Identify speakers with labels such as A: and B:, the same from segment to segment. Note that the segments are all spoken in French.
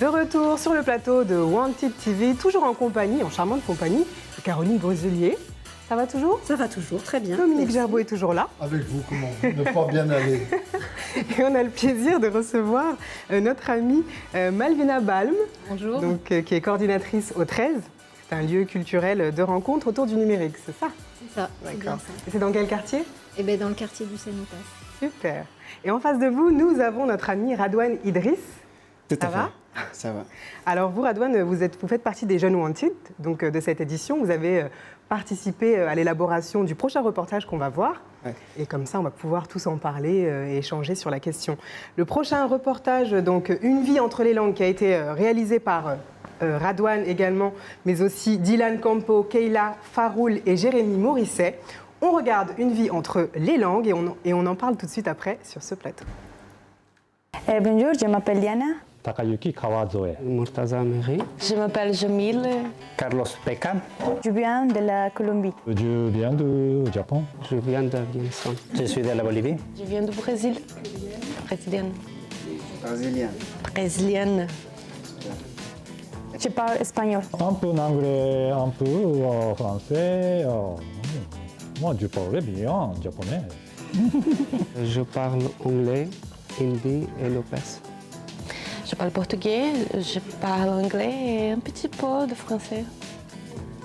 A: De retour sur le plateau de Wanted TV, toujours en compagnie, en charmante compagnie de Caroline Broselier. Ça va toujours?
B: Ça va toujours, très bien.
A: Dominique Gerbeau est toujours là.
C: Avec vous, comment ne pas bien aller?
A: Et on a le plaisir de recevoir notre amie Malvina Balm.
D: Bonjour.
A: Donc, qui est coordinatrice au 13. C'est un lieu culturel de rencontre autour du numérique, c'est ça?
D: C'est ça, c'est bien ça.
A: Et c'est dans quel quartier?
D: Eh bien, dans le quartier du Sanitas.
A: Super. Et en face de vous, nous avons notre ami Radouane Idriss.
E: Tout à
A: Ça va?
E: fait. Ça va.
A: Alors vous, Radouane, vous faites partie des Jeunes Wanted, donc de cette édition. Vous avez participé à l'élaboration du prochain reportage qu'on va voir.
E: Ouais.
A: Et comme ça, on va pouvoir tous en parler et échanger sur la question. Le prochain reportage, donc Une vie entre les langues, qui a été réalisé par Radouane également, mais aussi Dylan Campo, Kayla Faroul et Jérémy Morisset. On regarde Une vie entre les langues et on en parle tout de suite après sur ce plateau.
F: Bonjour, je m'appelle Diana.
G: Takayuki Kawazoe.
E: Murtaza Meri.
F: Je m'appelle Jamil.
G: Carlos Beckham.
F: Je viens de la Colombie.
G: Je viens du Japon.
E: Je viens d'Afghanistan.
G: Je suis de la Bolivie.
F: Je viens du Brésil. Brésilienne.
E: Brésilienne.
F: Brésilienne. Je parle espagnol.
G: Un peu en anglais, un peu en français. Moi, je parle bien japonais.
E: Je parle anglais, hindi et lopes.
F: Je parle portugais, je parle anglais et un petit peu de français.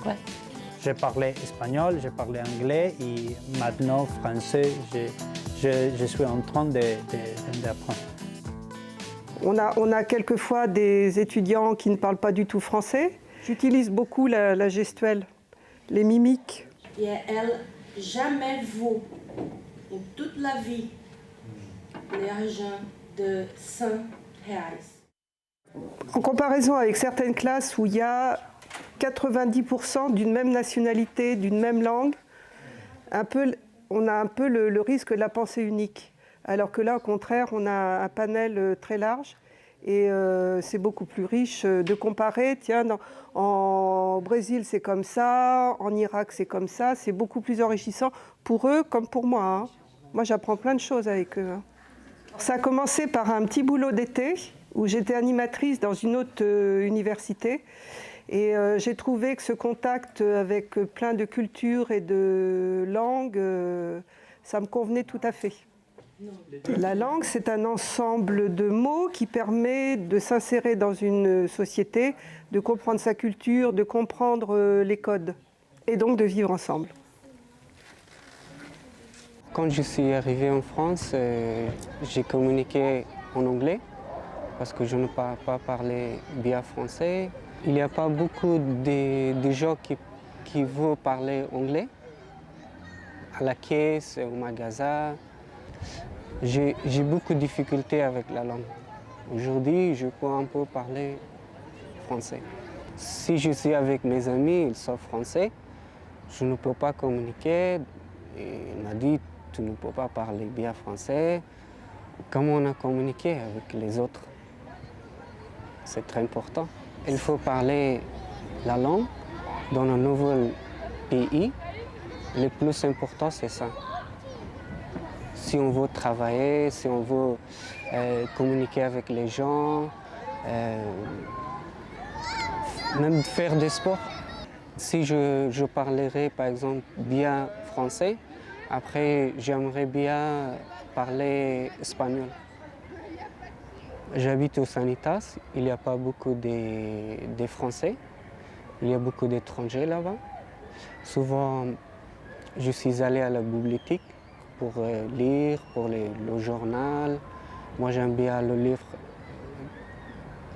F: Ouais.
H: J'ai parlé espagnol, j'ai parlé anglais et maintenant français, je suis en train d'apprendre.
I: On a quelquefois des étudiants qui ne parlent pas du tout français. J'utilise beaucoup la gestuelle, les mimiques.
J: Et elle jamais vu en toute la vie l'argent de 100 reais.
I: En comparaison avec certaines classes où il y a 90% d'une même nationalité, d'une même langue, on a un peu le risque de la pensée unique. Alors que là, au contraire, on a un panel très large et c'est beaucoup plus riche de comparer. Tiens, au Brésil, c'est comme ça, en Irak, c'est comme ça. C'est beaucoup plus enrichissant pour eux comme pour moi. Hein. Moi, j'apprends plein de choses avec eux. Hein. Ça a commencé par un petit boulot d'été où j'étais animatrice dans une autre université. Et j'ai trouvé que ce contact avec plein de cultures et de langues, ça me convenait tout à fait. La langue, c'est un ensemble de mots qui permet de s'insérer dans une société, de comprendre sa culture, de comprendre les codes et donc de vivre ensemble.
E: Quand je suis arrivé en France, j'ai communiqué en anglais parce que je ne parle pas parler bien français. Il n'y a pas beaucoup de gens qui veulent parler anglais. À la caisse, au magasin, j'ai beaucoup de difficultés avec la langue. Aujourd'hui, je peux un peu parler français. Si je suis avec mes amis, ils sont français, je ne peux pas communiquer. Et il m'a dit, tu ne peux pas parler bien français. Comment on a communiqué avec les autres? C'est très important. Il faut parler la langue dans un nouveau pays. Le plus important, c'est ça. Si on veut travailler, si on veut communiquer avec les gens, même faire des sports. Si je parlerais par exemple bien français, après j'aimerais bien parler espagnol. J'habite au Sanitas, il n'y a pas beaucoup de Français, il y a beaucoup d'étrangers là-bas. Souvent, je suis allé à la bibliothèque pour lire, pour le journal. Moi, j'aime bien le livre,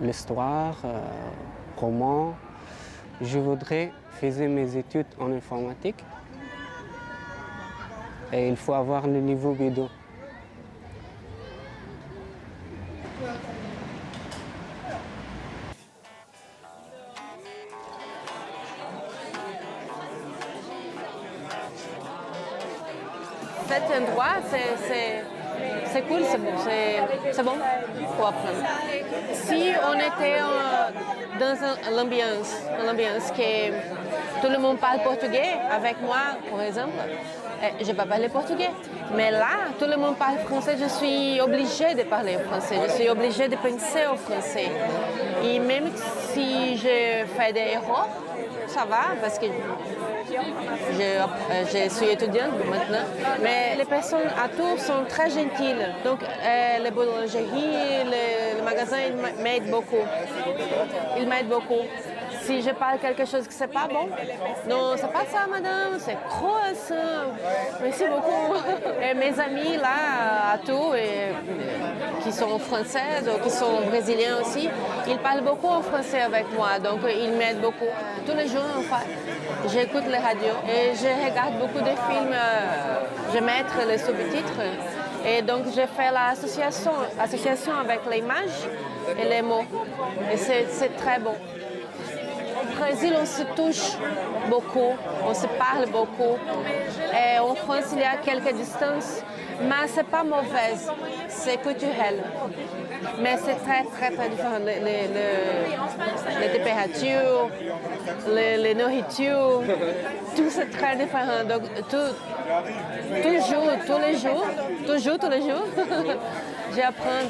E: l'histoire, roman. Je voudrais faire mes études en informatique et il faut avoir le niveau B2.
F: Cet endroit, c'est cool, c'est bon pour apprendre. Si on était dans l'ambiance Tout le monde parle portugais avec moi, par exemple. Je ne vais pas parler portugais. Mais là, tout le monde parle français. Je suis obligée de parler français. Je suis obligée de penser au français. Et même si je fais des erreurs, ça va parce que je suis étudiante maintenant. Mais les personnes à Tours sont très gentilles. Donc, les boulangeries, le magasin, ils m'aident beaucoup. Ils m'aident beaucoup. Si je parle quelque chose qui n'est pas bon, non, c'est pas ça, madame, c'est croissant. Merci beaucoup. Et mes amis là à Tours, qui sont français, donc qui sont brésiliens aussi, ils parlent beaucoup en français avec moi, donc ils m'aident beaucoup. Tous les jours, en fait, j'écoute les radios et je regarde beaucoup de films, je mets les sous-titres. Et donc, j'ai fait l'association avec l'image et les mots. Et c'est très bon. Au Brésil, on se touche beaucoup, on se parle beaucoup. Et en France, il y a quelques distances, mais ce n'est pas mauvais, c'est culturel. Mais c'est très, très, très différent. Les températures, les nourritures, tout c'est très différent. Donc, toujours, tous les jours, j'apprends.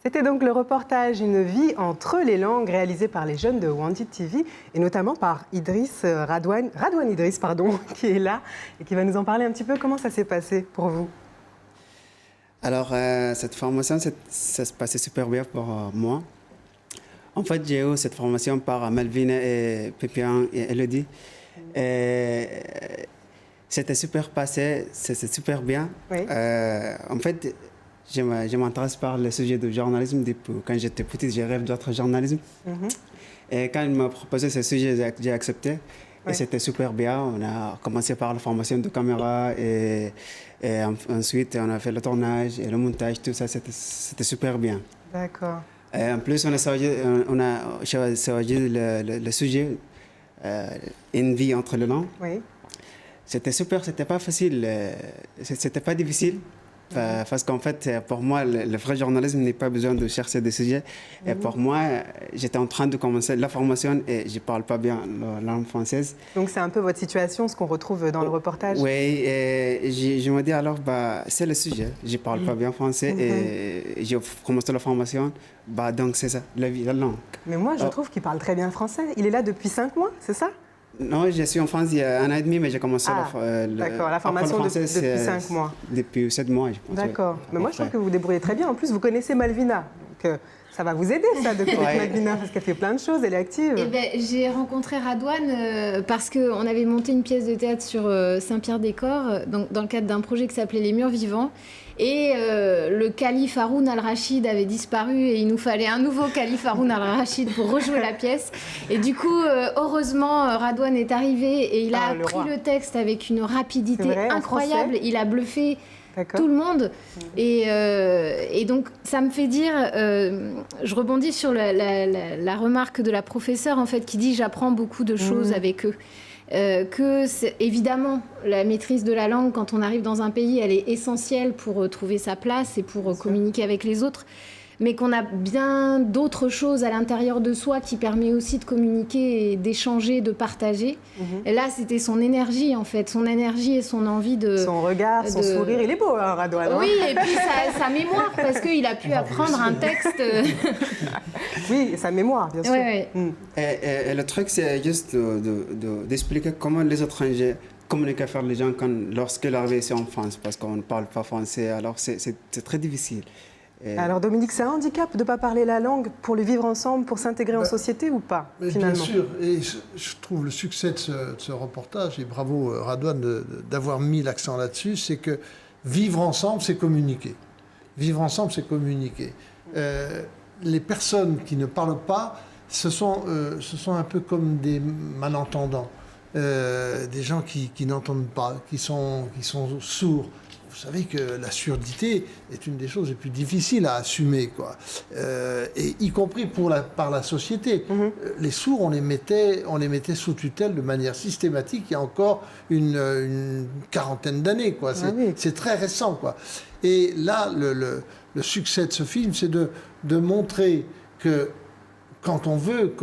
A: C'était donc le reportage Une vie entre les langues réalisé par les jeunes de Wanted TV et notamment par Radouane Idriss, qui est là et qui va nous en parler un petit peu. Comment ça s'est passé pour vous?
B: Alors, cette formation, ça se passait super bien pour moi. En fait, j'ai eu cette formation par Malvina et Pépian et Elodie. C'était super passé, c'était super bien.
A: Oui.
B: En fait, je m'intéresse par le sujet du journalisme depuis quand j'étais petite, j'ai rêvé d'autre journalisme. Et quand il m'a proposé ce sujet, j'ai accepté. Et c'était super bien. On a commencé par la formation de caméra et ensuite on a fait le tournage et le montage, tout ça, c'était super bien.
A: D'accord.
B: Et en plus, on a choisi le sujet, une vie entre les langues.
A: Oui.
B: C'était super, c'était pas facile, c'était pas difficile. Parce qu'en fait, pour moi, le vrai journalisme n'est pas besoin de chercher des sujets. Et pour moi, j'étais en train de commencer la formation et je ne parle pas bien la langue française.
A: Donc c'est un peu votre situation, ce qu'on retrouve dans le reportage?
B: Oui, et je me dis alors, c'est le sujet. Je ne parle pas bien français et j'ai commencé la formation. Donc c'est ça, la vie, la langue.
A: Mais moi, je trouve qu'il parle très bien français. Il est là depuis 5 mois, c'est ça?
B: Non, je suis en France il y a 1 an et demi, mais j'ai commencé
A: la formation depuis 5 mois.
B: Depuis 7 mois, je pense.
A: D'accord. Mais moi, je trouve que vous vous débrouillez très bien. En plus, vous connaissez Malvina. Donc, ça va vous aider, ça, de connaître Malvina, parce qu'elle fait plein de choses, elle est active.
D: Eh ben, j'ai rencontré Radouane parce qu'on avait monté une pièce de théâtre sur Saint-Pierre-des-Corps, dans le cadre d'un projet qui s'appelait Les Murs Vivants. Et le calife Haroun al-Rachid avait disparu et il nous fallait un nouveau calife Haroun al-Rachid pour rejouer la pièce. Et du coup, heureusement, Radouane est arrivé et il a appris le texte avec une rapidité incroyable. Il a bluffé tout le monde. Et donc, ça me fait dire, je rebondis sur la remarque de la professeure, en fait, qui dit « j'apprends beaucoup de choses avec eux ». Évidemment, la maîtrise de la langue, quand on arrive dans un pays, elle est essentielle pour trouver sa place et pour communiquer avec les autres, mais qu'on a bien d'autres choses à l'intérieur de soi qui permet aussi de communiquer et d'échanger, de partager. Et là, c'était son énergie, en fait, son énergie et son envie de...
A: Son regard, son sourire, il est beau, hein, Radouane.
D: Oui, et puis sa mémoire, parce qu'il a pu apprendre un texte...
A: Oui, sa mémoire, bien sûr.
B: Et le truc, c'est juste d'expliquer comment les étrangers communiquent avec les gens lorsqu'ils arrivent ici en France, parce qu'on ne parle pas français, alors c'est très difficile.
A: Alors Dominique, c'est un handicap de ne pas parler la langue pour le vivre ensemble, pour s'intégrer en société ou pas, finalement?
C: Bien sûr, et je trouve le succès de ce reportage, et bravo Radouane d'avoir mis l'accent là-dessus, c'est que vivre ensemble, c'est communiquer. Vivre ensemble, c'est communiquer. Les personnes qui ne parlent pas, ce sont un peu comme des malentendants, des gens qui n'entendent pas, qui sont sourds. Vous savez que la surdité est une des choses les plus difficiles à assumer, quoi. Et y compris par la société. Les sourds, on les mettait sous tutelle de manière systématique il y a encore une quarantaine d'années, quoi. C'est très récent, quoi. Et là, le succès de ce film, c'est de montrer que quand on veut,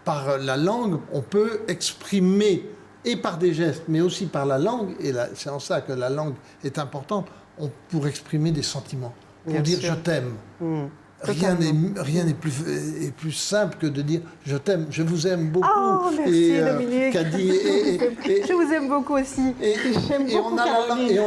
C: par la langue, on peut exprimer, et par des gestes, mais aussi par la langue, et c'est en ça que la langue est importante, pour exprimer des sentiments, pour dire je t'aime. Rien n'est plus simple que de dire je t'aime, je vous aime beaucoup.
A: Oh, merci Dominique.
C: Je
A: vous aime beaucoup aussi.
C: Et on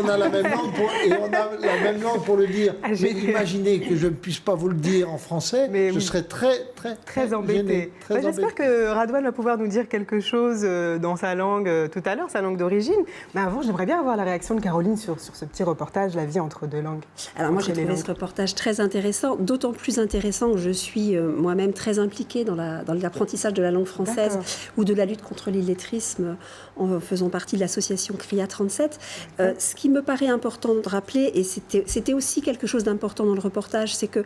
C: a la même langue pour le dire. Mais imaginez que je ne puisse pas vous le dire en français, je serais très
A: embêté. J'espère que Radouane va pouvoir nous dire quelque chose dans sa langue tout à l'heure, sa langue d'origine. Mais avant, j'aimerais bien avoir la réaction de Caroline sur ce petit reportage, La vie entre deux langues.
K: Alors moi, j'ai trouvé ce reportage très intéressant, d'autant plus intéressant que je suis moi-même très impliquée dans l'apprentissage de la langue française ou de la lutte contre l'illettrisme en faisant partie de l'association CRIA 37. Ce qui me paraît important de rappeler, et c'était aussi quelque chose d'important dans le reportage, c'est que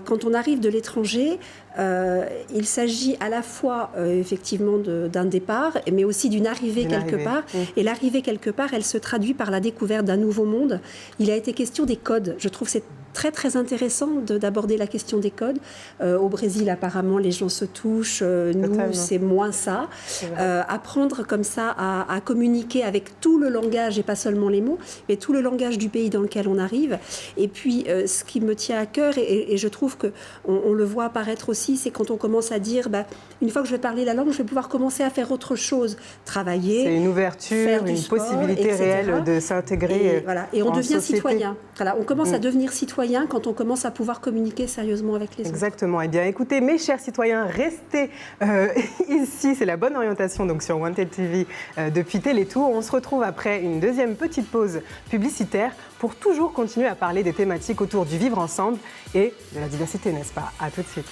K: quand on arrive de l'étranger, il s'agit à la fois effectivement d'un départ, mais aussi d'une arrivée quelque part. Et l'arrivée quelque part, elle se traduit par la découverte d'un nouveau monde. Il a été question des codes. Je trouve que c'est très très intéressant d'aborder la question des codes. Au Brésil, apparemment, les gens se touchent. Nous, c'est moins ça. Apprendre comme ça à communiquer avec tout le langage, et pas seulement les mots, mais tout le langage du pays dans lequel on arrive. Et puis, ce qui me tient à cœur, et je trouve qu'on le voit apparaître aussi, c'est quand on commence à dire, une fois que je vais parler la langue, je vais pouvoir commencer à faire autre chose. Travailler,
A: c'est une ouverture,
K: faire
A: une
K: sport,
A: possibilité
K: etc.
A: réelle de s'intégrer.
K: Et on devient citoyen. Voilà, on commence à devenir citoyen quand on commence à pouvoir communiquer sérieusement avec les autres.
A: Exactement. Eh bien, écoutez, mes chers citoyens, restez ici. C'est la bonne orientation donc sur Wanted TV depuis Télétour. On se retrouve après une deuxième petite pause publicitaire pour toujours continuer à parler des thématiques autour du vivre ensemble et de la diversité, n'est-ce pas? À tout de suite.